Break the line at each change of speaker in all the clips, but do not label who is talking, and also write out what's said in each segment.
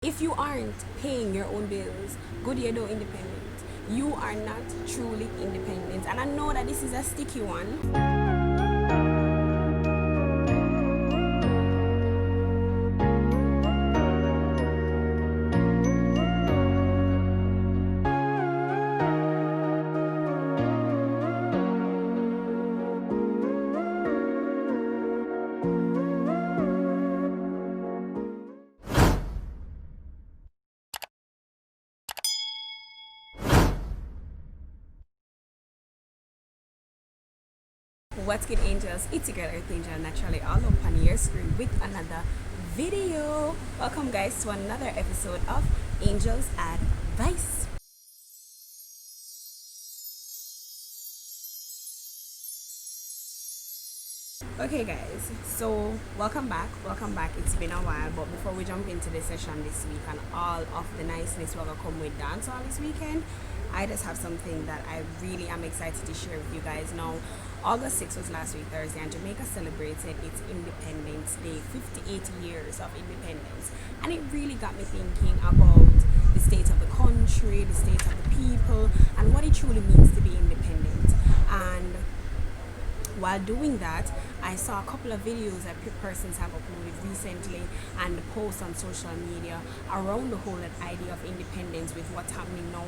If you aren't paying your own bills, good year though independent. You are not truly independent. And I know that this is a sticky one. What's good, angels? It's your girl EarthAngel naturally all up on your screen with another video. Welcome guys to another episode of Angels Advice. Okay guys, so welcome back. It's been a while, but before we jump into the session this week and all of the niceness we're gonna come with dancehall this weekend, I just have something that I really am excited to share with you guys. Now, August 6th was last week Thursday, and Jamaica celebrated its Independence Day, 58 years of independence. And it really got me thinking about the state of the country, the state of the people, and what it truly means to be independent. And while doing that, I saw a couple of videos that persons have uploaded recently and posts on social media around the whole idea of independence with what's happening now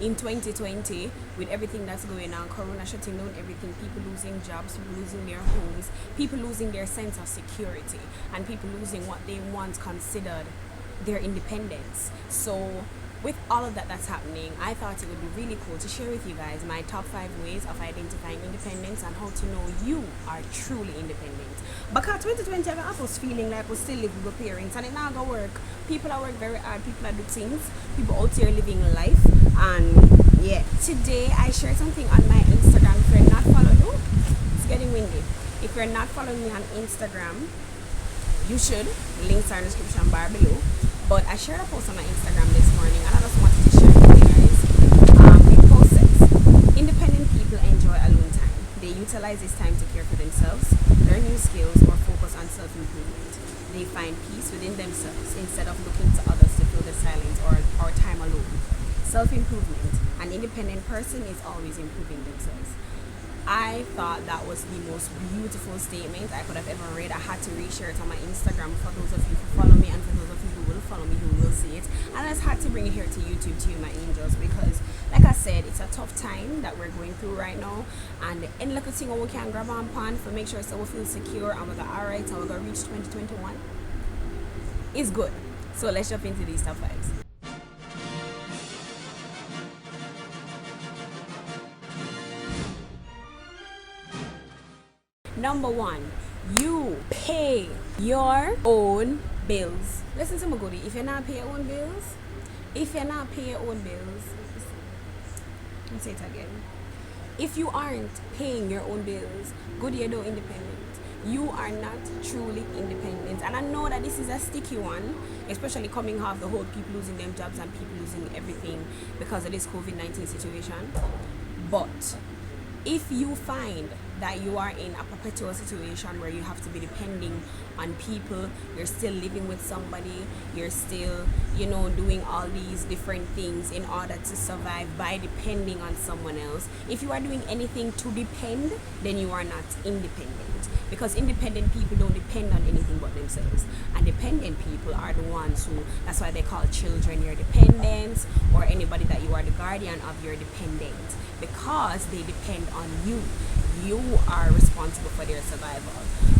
in 2020 with everything that's going on, corona shutting down everything, people losing jobs, people losing their homes, people losing their sense of security, and people losing what they once considered their independence. So with all of that that's happening, I thought it would be really cool to share with you guys my top 5 ways of identifying independence and how to know you are truly independent. Because 2020, I was feeling like we still live with parents and it not gonna work. People are work very hard, people are do things, people out here living life, and yeah. Today I shared something on my Instagram. If you're not following, oh, it's getting windy. If you're not following me on Instagram, you should. Links are in the description bar below. But I shared a post on my Instagram this morning and I just wanted to share it with you guys. It post says, independent people enjoy alone time. They utilize this time to care for themselves, learn new skills, or focus on self-improvement. They find peace within themselves instead of looking to others to fill the silence or time alone. Self-improvement. An independent person is always improving themselves. I thought that was the most beautiful statement I could have ever read. I had to reshare it on my Instagram for those of you who follow me and for those of you who will follow me who will see it. And I just had to bring it here to YouTube to you, my angels, because like I said, it's a tough time that we're going through right now. And any little thing we can grab on pan for make sure so we feel secure and we got alright and we got reach 2021 is good. So let's jump into these top 5s. Number 1, you pay your own bills. Listen to me, goodie. If you're not paying your own bills, let me say it again. If you aren't paying your own bills, good year though independent. You are not truly independent. And I know that this is a sticky one, especially coming off the whole people losing their jobs and people losing everything because of this COVID-19 situation. But if you find that you are in a perpetual situation where you have to be depending on people, you're still living with somebody, you're still, doing all these different things in order to survive by depending on someone else. If you are doing anything to depend, then you are not independent. Because independent people don't depend on anything but themselves. And dependent people are the ones who, that's why they call children your dependents, or anybody that you are the guardian of your dependent. Because they depend on you. You are responsible for their survival.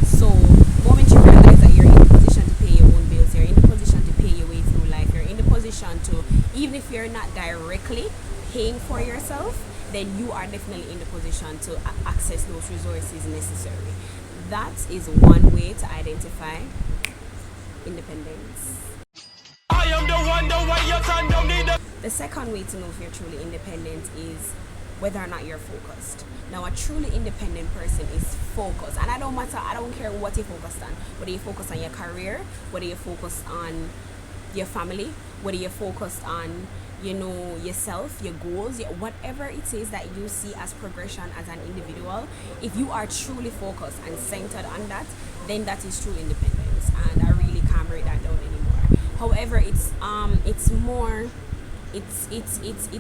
So, the moment you realize that you're in the position to pay your own bills, you're in the position to pay your way through life, you're in the position to, even if you're not directly paying for yourself, then you are definitely in the position to access those resources necessary. That is one way to identify independence. I am the one, the way your son don't need a... The second way to know if you're truly independent is whether or not you're focused. Now, a truly independent person is focused, and I don't care what you focus on, whether you focus on your career, whether you focus on your family, whether you focus on yourself, your goals, whatever it is that you see as progression as an individual. If you are truly focused and centered on that, then that is true independence, and I really can't break that down anymore. However, it's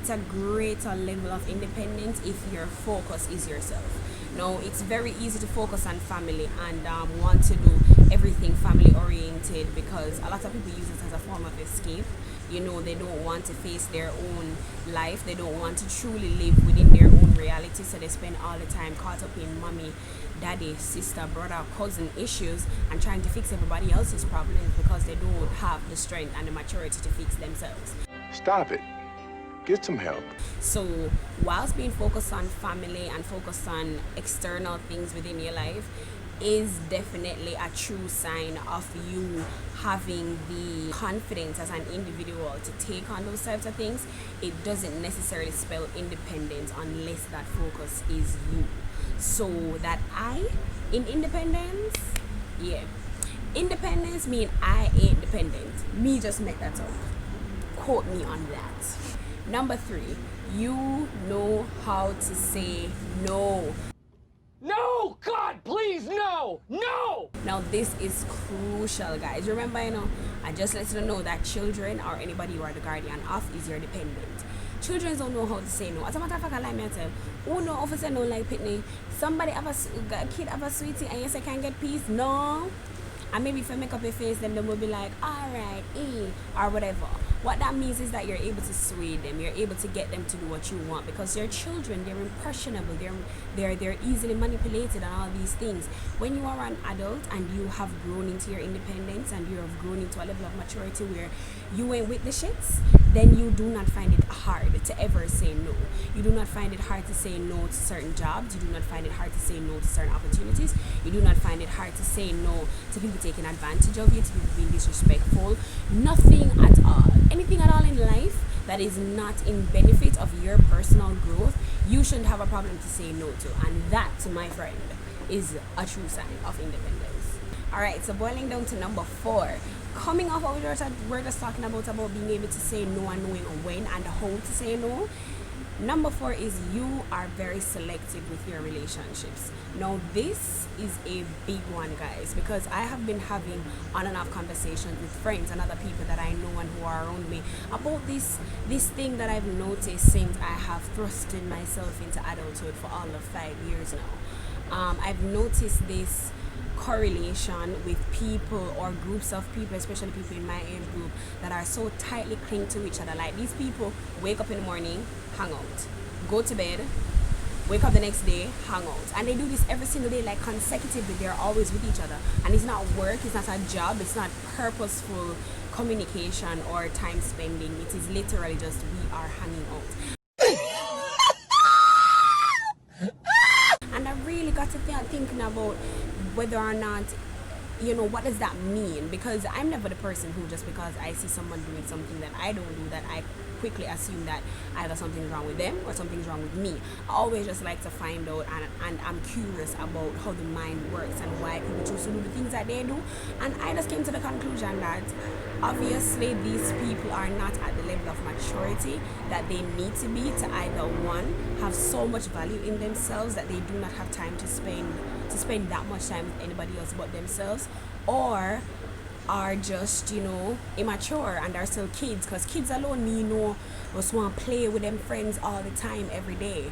a greater level of independence if your focus is yourself. No, it's very easy to focus on family and want to do everything family oriented, because a lot of people use it as a form of escape. They don't want to face their own life. They don't want to truly live within their own reality, so they spend all the time caught up in mommy, daddy, sister, brother, cousin issues and trying to fix everybody else's problems because they don't have the strength and the maturity to fix themselves.
Stop it. Get some help.
So whilst being focused on family and focused on external things within your life is definitely a true sign of you having the confidence as an individual to take on those types of things, it doesn't necessarily spell independence unless that focus is you. So that I in independence, independence mean I ain't dependent. Me just make that up. Quote me on that. Number 3, you know how to say no.
No! God, please, no! No!
Now this is crucial, guys. Remember, I just let you know that children or anybody you are the guardian of is your dependent. Children don't know how to say no. As a matter of fact, I like me tell, who know how to say no like Pitney? Somebody have a kid have a sweetie and you say can't get peace? No. And maybe if you make up your face, then they will be like, alright, or whatever. What that means is that you're able to sway them, you're able to get them to do what you want, because they're children, they're impressionable, they're easily manipulated and all these things. When you are an adult and you have grown into your independence and you have grown into a level of maturity where you ain't with the shits, then you do not find it hard to ever say no. You do not find it hard to say no to certain jobs. You do not find it hard to say no to certain opportunities. You do not find it hard to say no to people taking advantage of you, to people being disrespectful. Nothing at all. Anything at all in life that is not in benefit of your personal growth, you shouldn't have a problem to say no to. And that, my friend, is a true sign of independence. Alright, so boiling down to number 4. Coming off what we're just talking about being able to say no and knowing when and how to say no. Number 4 is you are very selective with your relationships. Now this is a big one, guys, because I have been having on and off conversations with friends and other people that I know and who are around me about this thing that I've noticed since I have thrusted myself into adulthood for all of 5 years now. I've noticed this correlation with people or groups of people, especially people in my age group, that are so tightly clinging to each other. Like, these people wake up in the morning, hang out, go to bed, wake up the next day, hang out, and they do this every single day, like consecutively. They're always with each other, and it's not work, it's not a job, it's not purposeful communication or time spending. It is literally just we are hanging out. And I really got to thinking about whether or not, what does that mean? Because I'm never the person who, just because I see someone doing something that I don't do, that I quickly assume that either something's wrong with them or something's wrong with me. I always just like to find out, and I'm curious about how the mind works and why people choose to do the things that they do. And I just came to the conclusion that obviously these people are not at the level of maturity that they need to be to either, one, have so much value in themselves that they do not have time to spend that much time with anybody else but themselves, or are just immature and are still kids, because kids alone just want to play with them friends all the time every day.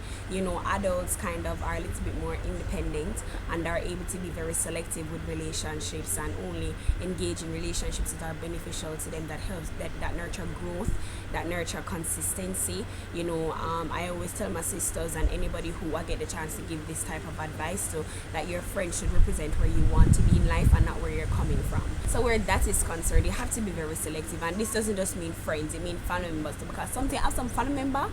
Adults kind of are a little bit more independent and are able to be very selective with relationships and only engage in relationships that are beneficial to them, that helps, that nurture growth, that nurture consistency. I always tell my sisters and anybody who I get the chance to give this type of advice to, that your friend should represent where you want to be in life and not where you're coming from. So where that is concerned, you have to be very selective, and this doesn't just mean friends, it means family members too, because some family member,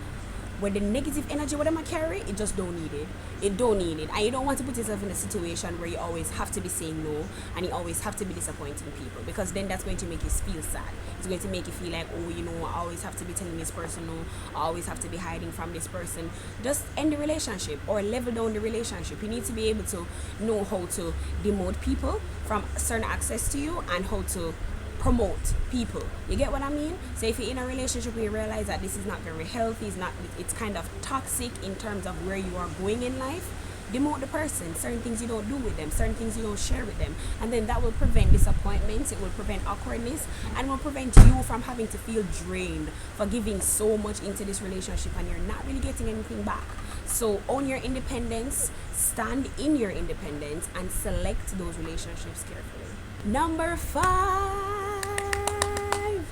when the negative energy what them carry, it just don't need it. It don't need it. And you don't want to put yourself in a situation where you always have to be saying no and you always have to be disappointing people, because then that's going to make you feel sad. It's going to make you feel like, I always have to be telling this person no, I always have to be hiding from this person. Just end the relationship or level down the relationship. You need to be able to know how to demote people from certain access to you and how to promote people. You get what I mean? So if you're in a relationship where you realize that this is not very healthy, it's kind of toxic in terms of where you are going in life, demote the person. Certain things you don't do with them, certain things you don't share with them, and then that will prevent disappointments, it will prevent awkwardness, and will prevent you from having to feel drained for giving so much into this relationship and you're not really getting anything back. So own your independence, stand in your independence, and select those relationships carefully. Number 5,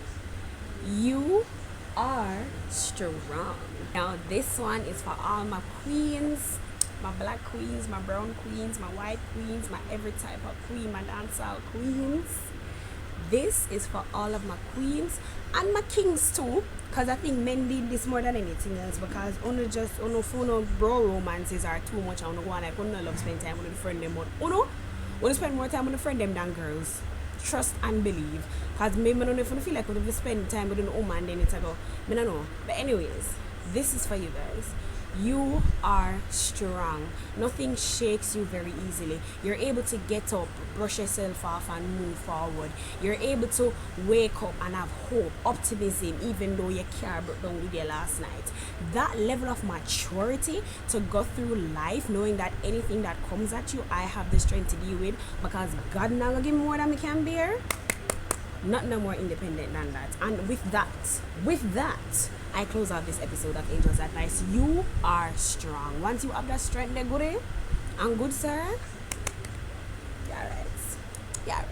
you are strong. Now this one is for all my queens, my black queens, my brown queens, my white queens, my every type of queen, my dancehall queens. This is for all of my queens and my kings too, because I think men need this more than anything else, because uno bro romances are too much. I go on like uno love spend time with a friend them, but uno spend more time with a friend them than girls. Trust and believe, because maybe I don't know if I feel like when we spend time with an woman then it's about I don't know. But anyways, this is for you guys. You are strong. Nothing shakes you very easily. You're able to get up, brush yourself off, and move forward. You're able to wake up and have hope, optimism, even though your car broke down with you last night. That level of maturity to go through life, knowing that anything that comes at you, I have the strength to deal with, because God not gonna give me more than I can bear. Not no more independent than that. And with that, I close out this episode of Angel's Advice. You are strong. Once you have that strength, they're good, and good, sir. Yeah, right.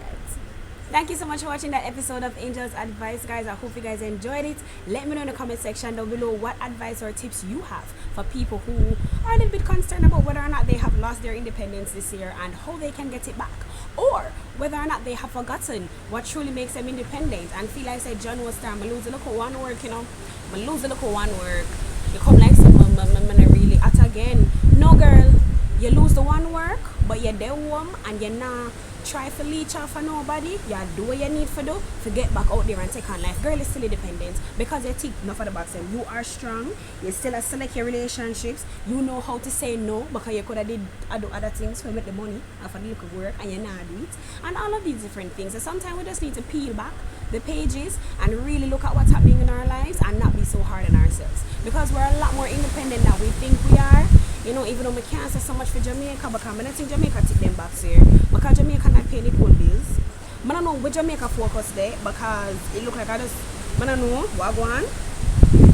Thank you so much for watching that episode of Angel's Advice, guys. I hope you guys enjoyed it. Let me know in the comment section down below what advice or tips you have for people who are a little bit concerned about whether or not they have lost their independence this year and how they can get it back, or whether or not they have forgotten what truly makes them independent and feel like, say, John was time, I lose a look at one work, you know, I lose a look at one work. You come like, I'm really at again. No, girl, you lose the one work, but you're there warm and you're not try to leech off for nobody. You do what you need to do to get back out there and take on life. Girl is still independent because you take enough of the box and you are strong. You still select your relationships. You know how to say no, because you could have did other things to make the money after the little work and you not do it, and all of these different things. So sometimes we just need to peel back the pages and really look at what's happening in our lives and not be so hard on ourselves, because we're a lot more independent than we think we are. You know, even though we can't say so much for Jamaica, because I don't think Jamaica take them back here, because Jamaica not paying its own bills. I don't know where Jamaica focus there, because it look like I don't know what go on.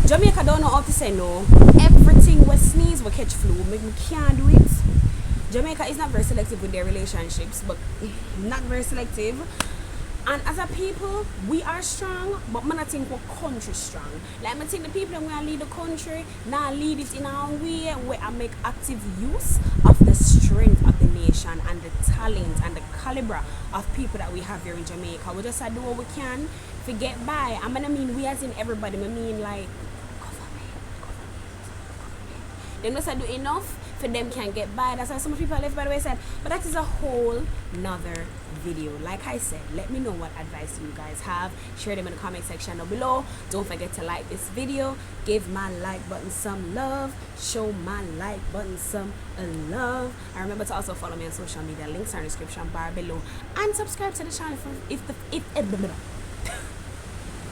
Jamaica don't know how to say no. Everything we sneeze, we catch flu. We can't do it. Jamaica is not very selective with their relationships, but not very selective. And as a people, we are strong, but I think we're country strong. Like, I think the people that want to lead the country, now lead it in our way where I make active use of the strength of the nation and the talent and the caliber of people that we have here in Jamaica. We just do what we can to get by. I mean we as in everybody. I mean like government. They must do enough for them can get by. That's why some people left by the wayside. But that is a whole nother video. Like I said, let me know what advice you guys have. Share them in the comment section down below. Don't forget to like this video. Give my like button some love. Show my like button some love. And remember to also follow me on social media. Links are in the description bar below. And subscribe to the channel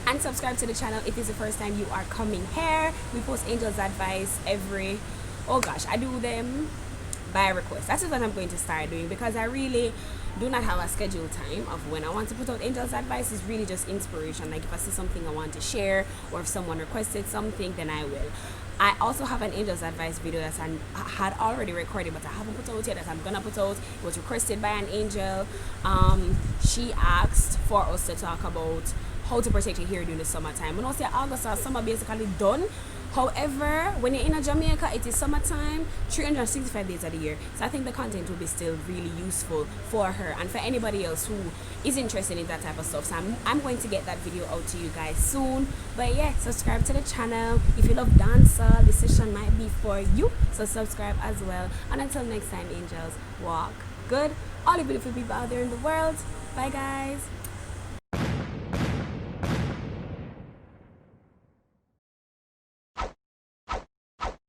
and subscribe to the channel if it's the first time you are coming here. We post Angel's Advice every, oh gosh, I do them by request. That's what I'm going to start doing, because I really do not have a scheduled time of when I want to put out Angel's Advice. Is really just inspiration. Like if I see something I want to share, or if someone requested something, then I will. I also have an Angel's Advice video that I had already recorded, but I haven't put out yet, that I'm gonna put out. It was requested by an angel. She asked for us to talk about how to protect your hair during the summertime. When I say August or summer basically done. However, when you're in Jamaica, it is summertime, 365 days of the year. So I think the content will be still really useful for her and for anybody else who is interested in that type of stuff. So I'm going to get that video out to you guys soon. But yeah, subscribe to the channel. If you love dancer, this session might be for you. So subscribe as well. And until next time, angels, walk good. All the beautiful people out there in the world. Bye, guys.